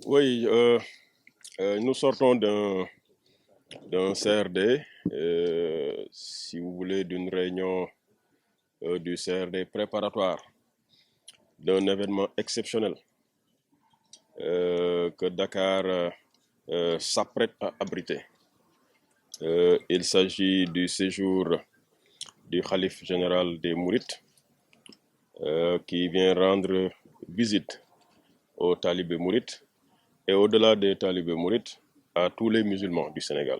Oui, nous sortons d'un CRD, si vous voulez, d'une réunion du CRD préparatoire d'un événement exceptionnel que Dakar s'apprête à abriter. Il s'agit du séjour du Khalife général des Mourites qui vient rendre visite aux talibés mourites et au-delà des talibés mourites à tous les musulmans du Sénégal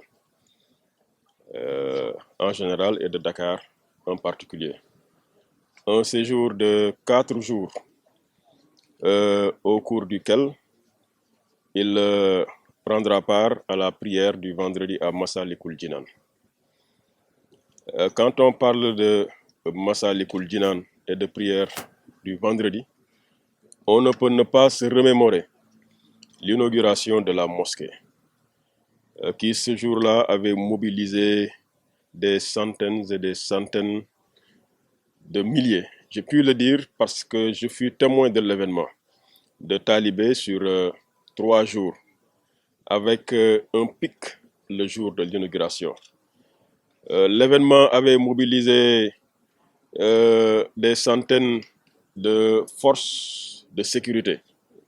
en général et de Dakar en particulier. Un séjour de 4 jours au cours duquel il prendra part à la prière du vendredi à Massalikul Jinan. Quand on parle de Massalikul Jinan et de prière du vendredi, on ne peut ne pas se remémorer l'inauguration de la mosquée, qui ce jour-là avait mobilisé des centaines et des centaines de milliers. J'ai pu le dire parce que je fus témoin de l'événement de talibé sur 3 jours, avec un pic le jour de l'inauguration. L'événement avait mobilisé des centaines de forces de sécurité,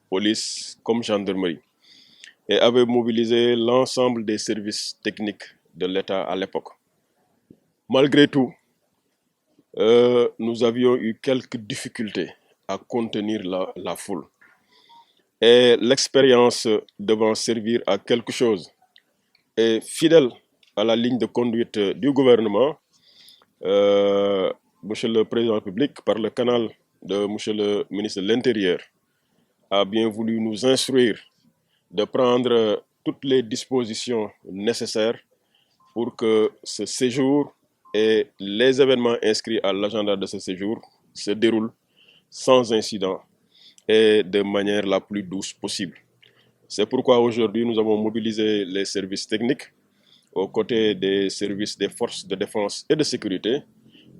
police comme gendarmerie, et avait mobilisé l'ensemble des services techniques de l'État à l'époque. Malgré tout, nous avions eu quelques difficultés à contenir la foule. Et l'expérience devant servir à quelque chose et fidèle à la ligne de conduite du gouvernement, Monsieur le Président de la République, par le canal de Monsieur le ministre de l'Intérieur, a bien voulu nous instruire de prendre toutes les dispositions nécessaires pour que ce séjour et les événements inscrits à l'agenda de ce séjour se déroulent sans incident et de manière la plus douce possible. C'est pourquoi aujourd'hui nous avons mobilisé les services techniques aux côtés des services des forces de défense et de sécurité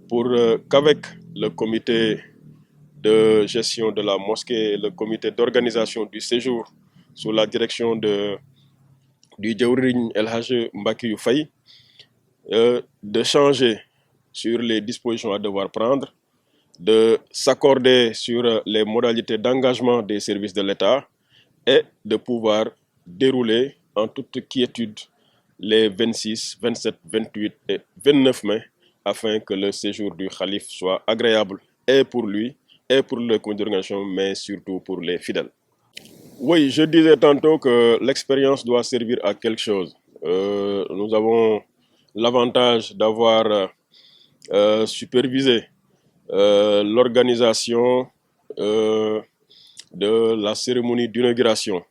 pour qu'avec le comité de gestion de la mosquée et le comité d'organisation du séjour sous la direction du Djawriñ El Hadj Mbakiou Faye, de changer sur les dispositions à devoir prendre, de s'accorder sur les modalités d'engagement des services de l'État et de pouvoir dérouler en toute quiétude les 26, 27, 28 et 29 mai afin que le séjour du Khalife soit agréable et pour lui et pour le comité d'organisation, mais surtout pour les fidèles. Oui, je disais tantôt que l'expérience doit servir à quelque chose. Nous avons l'avantage d'avoir supervisé l'organisation de la cérémonie d'inauguration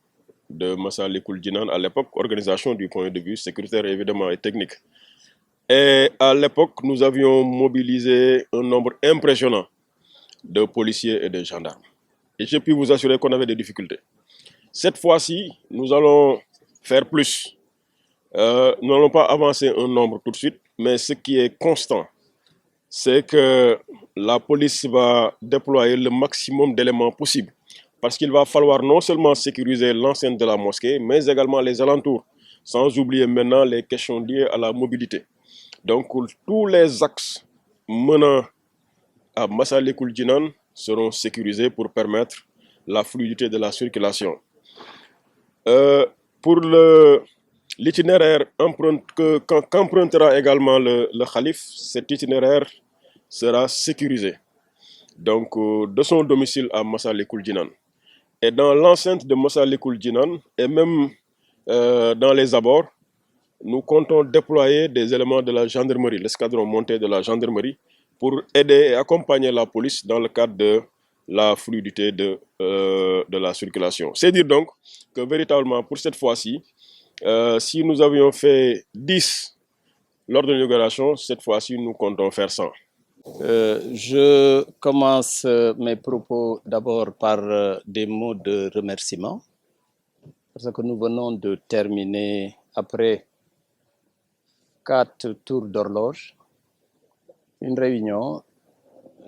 de Massalikul Jinan à l'époque, organisation du point de vue sécuritaire évidemment et technique. Et à l'époque, nous avions mobilisé un nombre impressionnant de policiers et de gendarmes. Et je puis vous assurer qu'on avait des difficultés. Cette fois-ci, nous allons faire plus. Nous n'allons pas avancer un nombre tout de suite, mais ce qui est constant, c'est que la police va déployer le maximum d'éléments possibles. Parce qu'il va falloir non seulement sécuriser l'enceinte de la mosquée, mais également les alentours, sans oublier maintenant les questions liées à la mobilité. Donc, tous les axes menant à Massalikul Jinan seront sécurisés pour permettre la fluidité de la circulation. Pour l'itinéraire qu'empruntera également le Khalife, cet itinéraire sera sécurisé. Donc, de son domicile à Massalikul Jinan. Et dans l'enceinte de Massalikul Jinan, et même dans les abords, nous comptons déployer des éléments de la gendarmerie, l'escadron monté de la gendarmerie, pour aider et accompagner la police dans le cadre de la fluidité de la circulation. C'est dire donc que véritablement, pour cette fois-ci, si nous avions fait 10 lors de l'inauguration, cette fois-ci, nous comptons faire 100. Je commence mes propos d'abord par des mots de remerciement, parce que nous venons de terminer, après 4 tours d'horloge, une réunion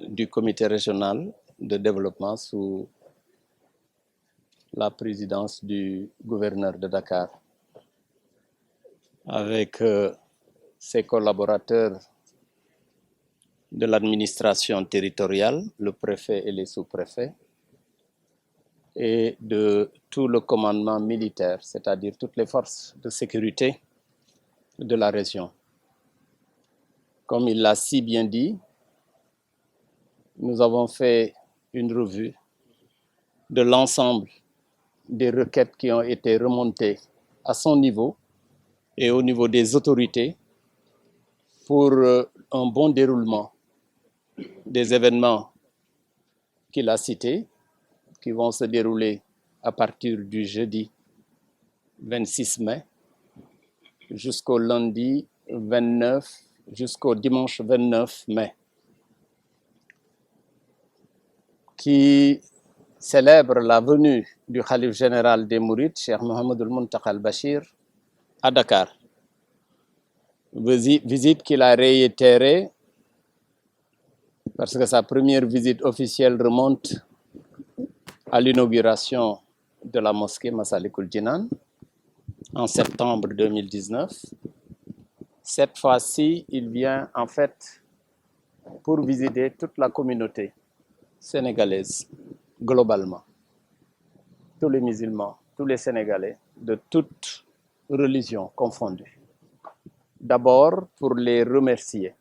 du comité régional de développement sous la présidence du gouverneur de Dakar, avec ses collaborateurs de l'administration territoriale, le préfet et les sous-préfets, et de tout le commandement militaire, c'est-à-dire toutes les forces de sécurité de la région. Comme il l'a si bien dit, nous avons fait une revue de l'ensemble des requêtes qui ont été remontées à son niveau et au niveau des autorités pour un bon déroulement des événements qu'il a cités, qui vont se dérouler à partir du jeudi 26 mai jusqu'au lundi 29, jusqu'au dimanche 29 mai, qui célèbre la venue du Khalife général des Mourides, Cheikh Mohamed Al-Muntakha Al-Bachir, à Dakar. Visite qu'il a réitérée parce que sa première visite officielle remonte à l'inauguration de la mosquée Massalikul Jinan en septembre 2019. Cette fois-ci, il vient en fait pour visiter toute la communauté sénégalaise, globalement. Tous les musulmans, tous les Sénégalais, de toutes religions confondues. D'abord, pour les remercier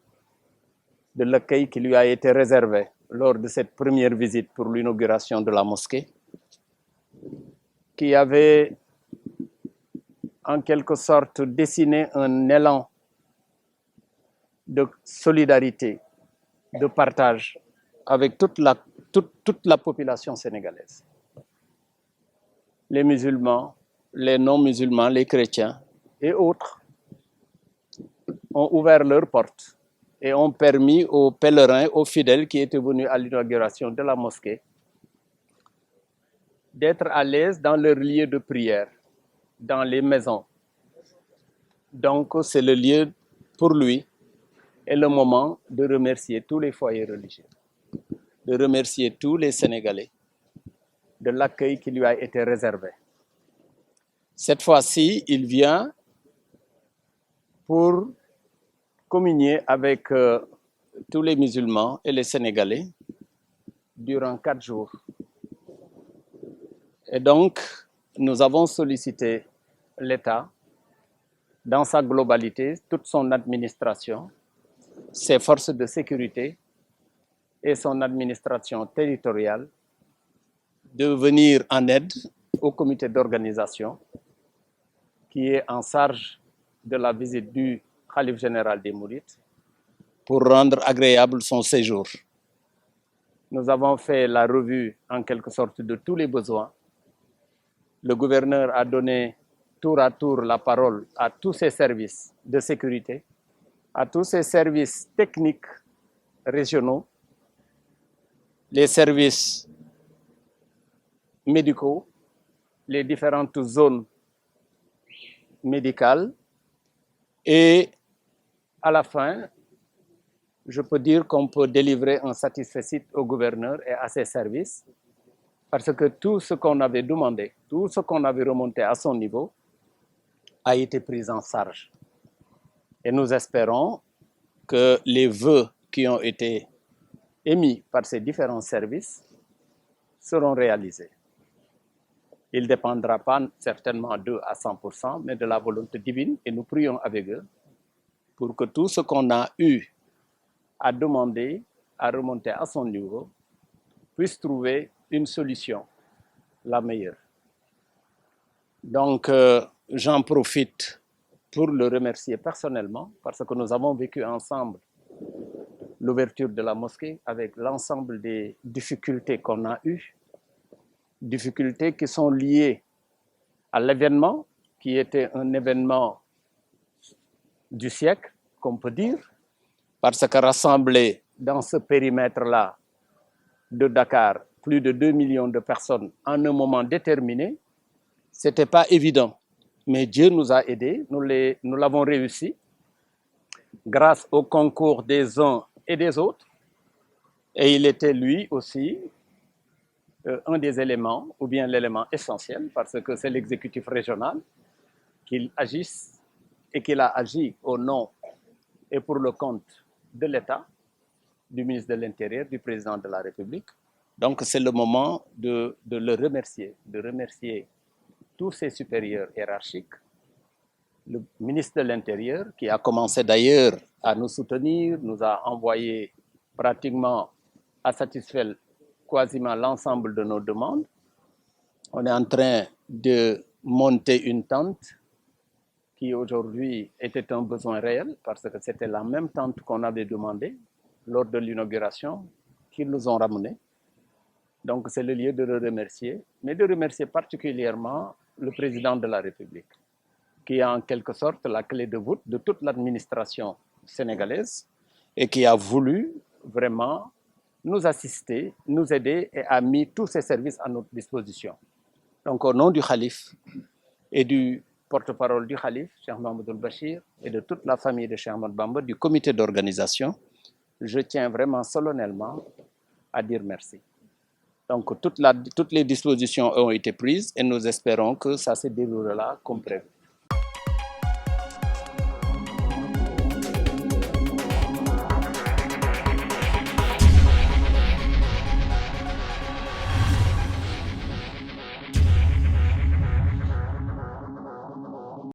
de l'accueil qui lui a été réservé lors de cette première visite pour l'inauguration de la mosquée, qui avait en quelque sorte dessiné un élan de solidarité, de partage avec toute la population sénégalaise. Les musulmans, les non-musulmans, les chrétiens et autres ont ouvert leurs portes et ont permis aux pèlerins, aux fidèles qui étaient venus à l'inauguration de la mosquée d'être à l'aise dans leur lieu de prière, dans les maisons. Donc, c'est le lieu pour lui et le moment de remercier tous les foyers religieux, de remercier tous les Sénégalais de l'accueil qui lui a été réservé. Cette fois-ci, il vient pour communier avec tous les musulmans et les Sénégalais durant 4 jours. Et donc, nous avons sollicité l'État dans sa globalité, toute son administration, ses forces de sécurité et son administration territoriale de venir en aide au comité d'organisation qui est en charge de la visite du Khalife général des Mourides pour rendre agréable son séjour. Nous avons fait la revue en quelque sorte de tous les besoins. Le gouverneur a donné tour à tour la parole à tous ses services de sécurité, à tous ses services techniques régionaux, les services médicaux, les différentes zones médicales. Et à la fin, je peux dire qu'on peut délivrer un satisfecit au gouverneur et à ses services parce que tout ce qu'on avait demandé, tout ce qu'on avait remonté à son niveau a été pris en charge. Et nous espérons que les vœux qui ont été émis par ces différents services seront réalisés. Il ne dépendra pas certainement d'eux à 100%, mais de la volonté divine. Et nous prions avec eux pour que tout ce qu'on a eu à demander, à remonter à son niveau, puisse trouver une solution, la meilleure. Donc, j'en profite pour le remercier personnellement parce que nous avons vécu ensemble l'ouverture de la mosquée avec l'ensemble des difficultés qu'on a eues, difficultés qui sont liées à l'événement, qui était un événement du siècle, qu'on peut dire, parce que rassembler dans ce périmètre-là de Dakar plus de 2 millions de personnes en un moment déterminé, ce n'était pas évident. Mais Dieu nous a aidés, nous l'avons réussi grâce au concours des uns et des autres. Et il était lui aussi un des éléments, ou bien l'élément essentiel, parce que c'est l'exécutif régional qu'il agisse et qu'il a agi au nom et pour le compte de l'État, du ministre de l'Intérieur, du président de la République. Donc c'est le moment de le remercier, de remercier tous ses supérieurs hiérarchiques, le ministre de l'Intérieur, qui a commencé d'ailleurs à nous soutenir, nous a envoyé pratiquement à satisfaire quasiment l'ensemble de nos demandes. On est en train de monter une tente qui aujourd'hui était un besoin réel parce que c'était la même tente qu'on avait demandé lors de l'inauguration qu'ils nous ont ramené. Donc c'est le lieu de le remercier, mais de remercier particulièrement le président de la République, qui est en quelque sorte la clé de voûte de toute l'administration sénégalaise et qui a voulu vraiment nous assister, nous aider et a mis tous ses services à notre disposition. Donc au nom du Khalif et du porte-parole du Khalif, Cheikh Mahmoud Bachir, et de toute la famille de Cheikh Ahmadou Bamba, du comité d'organisation, je tiens vraiment solennellement à dire merci. Donc toutes les dispositions ont été prises et nous espérons que ça se déroulera comme prévu.